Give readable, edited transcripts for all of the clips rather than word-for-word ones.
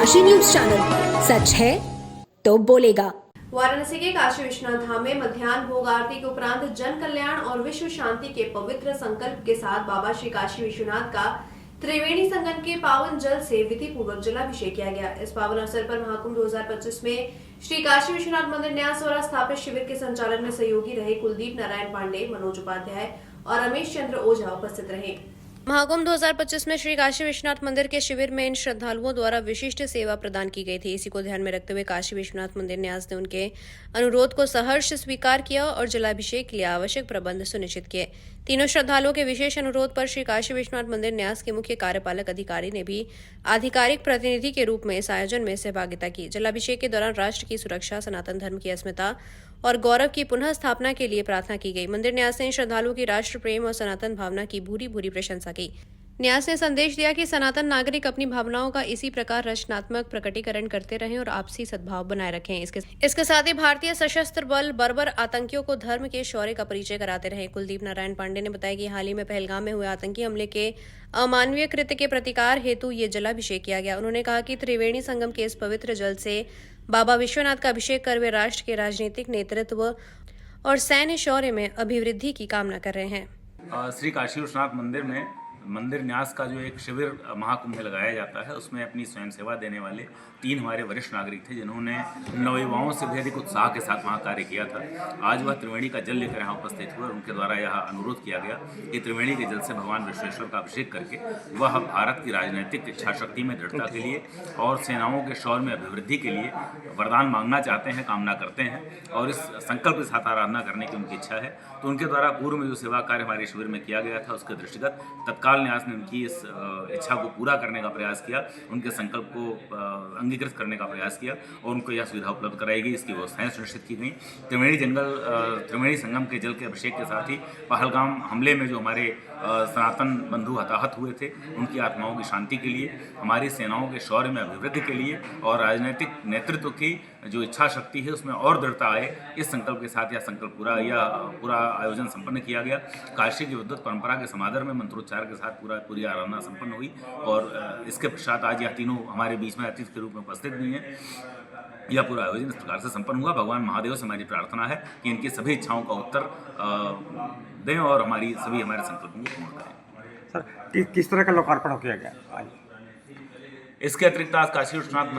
Kashi news channel, सच है तो बोलेगा। वाराणसी के काशी विश्वनाथ धाम में मध्याह्न भोग आरती के उपरांत जन कल्याण और विश्व शांति के पवित्र संकल्प के साथ बाबा श्री काशी विश्वनाथ का त्रिवेणी संगम के पावन जल से विधि पूर्वक जलाभिषेक किया गया। इस पावन अवसर पर महाकुंभ 2025 में श्री काशी विश्वनाथ मंदिर न्यास द्वारा स्थापित शिविर के संचालन में सहयोगी रहे कुलदीप नारायण पांडे, मनोज उपाध्याय और रमेश चंद्र ओझा उपस्थित रहे। महाकुंभ 2025 में श्री काशी विश्वनाथ मंदिर के शिविर में इन श्रद्धालुओं द्वारा विशिष्ट सेवा प्रदान की गई थी। इसी को ध्यान में रखते हुए काशी विश्वनाथ मंदिर न्यास ने उनके अनुरोध को सहर्ष स्वीकार किया और जलाभिषेक के लिए आवश्यक प्रबंध सुनिश्चित किए। तीनों श्रद्धालुओं के विशेष अनुरोध पर श्री काशी विश्वनाथ मंदिर न्यास के मुख्य कार्यपालक अधिकारी ने भी आधिकारिक प्रतिनिधि के रूप में इस आयोजन में सहभागिता की। जलाभिषेक के दौरान राष्ट्र की सुरक्षा, सनातन धर्म की अस्मिता और गौरव की पुनः स्थापना के लिए प्रार्थना की गई। मंदिर न्यास ने श्रद्धालुओं की राष्ट्र प्रेम और सनातन भावना की भूरी भूरी प्रशंसा की। न्यास ने संदेश दिया कि सनातन नागरिक अपनी भावनाओं का इसी प्रकार रचनात्मक प्रकटीकरण करते रहें और आपसी सद्भाव बनाए रखें। इसके साथ ही भारतीय सशस्त्र बल बर्बर आतंकियों को धर्म के शौर्य का परिचय कराते रहे। कुलदीप नारायण पांडे ने बताया कि हाल ही में पहलगाम में हुए आतंकी हमले के अमानवीय कृत्य के प्रतिकार हेतु ये जलाभिषेक किया गया। उन्होंने कहा कि त्रिवेणी संगम के इस पवित्र जल से बाबा विश्वनाथ का अभिषेक कर वे राष्ट्र के राजनीतिक नेतृत्व और सैन्य शौर्य में अभिवृद्धि की कामना कर रहे हैं। श्री काशी विश्वनाथ मंदिर में मंदिर न्यास का जो एक शिविर महाकुंभ में लगाया जाता है, उसमें अपनी स्वयं सेवा देने वाले 3 हमारे वरिष्ठ नागरिक थे, जिन्होंने नवयुवाओं से भी अधिक उत्साह के साथ वहाँ कार्य किया था। आज वह त्रिवेणी का जल लेकर यहाँ उपस्थित हुए और उनके द्वारा यह अनुरोध किया गया कि त्रिवेणी के जल से भगवान विश्वेश्वर का अभिषेक करके वह भारत की राजनीतिक इच्छा शक्ति में दृढ़ता के लिए और सेनाओं के शौर्य में अभिवृद्धि के लिए वरदान मांगना चाहते हैं, कामना करते हैं और इस संकल्प के साथ आराधना करने की उनकी इच्छा है। तो उनके द्वारा पूर्व में जो सेवा कार्य हमारे शिविर में किया गया था, उसके दृष्टिगत तत्काल न्यास ने उनकी इस इच्छा को पूरा करने का प्रयास किया, उनके संकल्प को अंगीकृत करने का प्रयास किया और उनको यह सुविधा उपलब्ध कराई गई। इसकी व्यवस्थाएं सुनिश्चित की गई। त्रिवेणी संगम के जल के अभिषेक के साथ ही पहलगाम हमले में जो हमारे सनातन बंधु हताहत हुए थे, उनकी आत्माओं की शांति के लिए, हमारी सेनाओं के शौर्य में अभिवृद्धि के लिए और राजनीतिक नेतृत्व की जो इच्छा शक्ति है उसमें और दृढ़ता आए, इस संकल्प के साथ यह पूरा आयोजन संपन्न किया गया। काशी की विद्युत परंपरा के समादर में मंत्रोच्चार के साथ पूरी आराधना संपन्न हुई और इसके पश्चात आज यह तीनों हमारे बीच में अतिथि के रूप में उपस्थित भी हैं। यह पूरा आयोजन इस प्रकार से संपन्न हुआ। भगवान महादेव से हमारी प्रार्थना है कि इनकी सभी इच्छाओं का उत्तर दें और हमारे संकल्पों को पूर्ण करें। सर, किस तरह का लोकार्पण किया गया आज? इसके अतिरिक्त आज काशी विश्वनाथ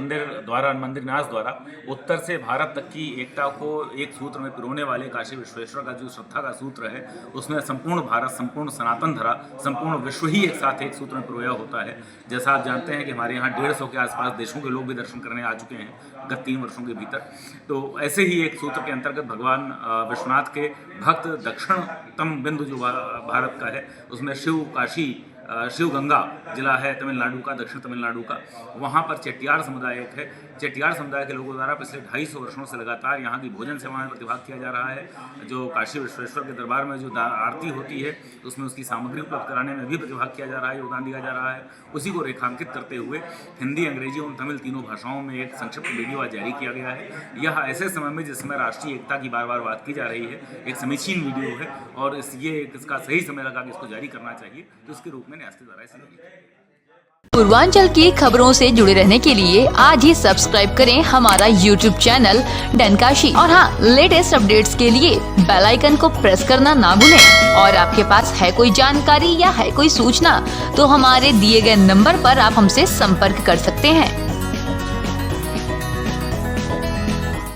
मंदिर न्यास द्वारा उत्तर से भारत तक की एकता को एक सूत्र में पिरोने वाले काशी विश्वेश्वर का जो श्रद्धा का सूत्र है, उसमें संपूर्ण भारत, संपूर्ण सनातन धरा, संपूर्ण विश्व ही एक साथ एक सूत्र में पिरोया होता है। जैसा आप जानते हैं कि हमारे यहाँ 150 के आसपास देशों के लोग भी दर्शन करने आ चुके हैं गत 3 वर्षों के भीतर। तो ऐसे ही एक सूत्र के अंतर्गत भगवान विश्वनाथ के भक्त दक्षिणतम बिंदु जो भारत का है, उसमें शिव गंगा जिला है तमिलनाडु का, दक्षिण तमिलनाडु का, वहाँ पर चेट्टियार समुदाय एक है। चेट्टियार समुदाय के लोगों द्वारा पिछले 250 वर्षों से लगातार यहाँ की भोजन सेवा में प्रतिभाग किया जा रहा है। जो काशी विश्वेश्वर के दरबार में जो आरती होती है, उसमें उसकी सामग्री उपलब्ध कराने में भी प्रतिभाग किया जा रहा है, योगदान दिया जा रहा है। उसी को रेखांकित करते हुए हिंदी, अंग्रेजी और तमिल तीनों भाषाओं में एक संक्षिप्त वीडियो आज जारी किया गया है। यह ऐसे समय में जिस समय राष्ट्रीय एकता की बार बार बात की जा रही है, एक समीचीन वीडियो है और इसका सही समय लगा कि इसको जारी करना चाहिए, तो इसके रूप में न्यास के द्वारा इसे जारी किया। पूर्वांचल की खबरों से जुड़े रहने के लिए आज ही सब्सक्राइब करें हमारा YouTube चैनल डनकाशी और हाँ, लेटेस्ट अपडेट्स के लिए बेल आइकन को प्रेस करना ना भूलें। और आपके पास है कोई जानकारी या है कोई सूचना, तो हमारे दिए गए नंबर पर आप हमसे संपर्क कर सकते हैं।